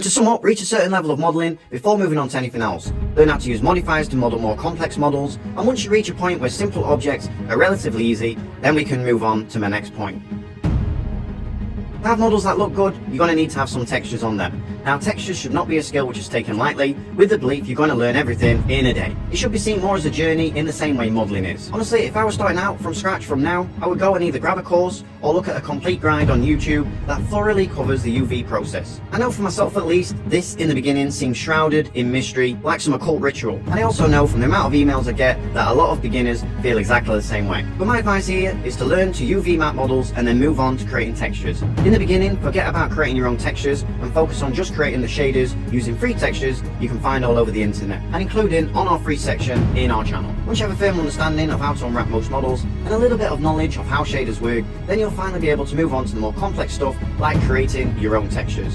to sum up, reach a certain level of modelling before moving on to anything else. Learn how to use modifiers to model more complex models, and once you reach a point where simple objects are relatively easy, then we can move on to my next point. To have models that look good, you're going to need to have some textures on them. Now, textures should not be a skill which is taken lightly, with the belief you're going to learn everything in a day. It should be seen more as a journey in the same way modelling is. Honestly, if I was starting out from scratch from now, I would go and either grab a course or look at a complete guide on YouTube that thoroughly covers the UV process. I know for myself at least, this in the beginning seems shrouded in mystery, like some occult ritual. And I also know from the amount of emails I get that a lot of beginners feel exactly the same way. But my advice here is to learn to UV map models and then move on to creating textures. In the beginning, forget about creating your own textures and focus on just creating the shaders using free textures you can find all over the internet, and including on our free section in our channel. Once you have a firm understanding of how to unwrap most models and a little bit of knowledge of how shaders work, then you'll finally be able to move on to the more complex stuff like creating your own textures.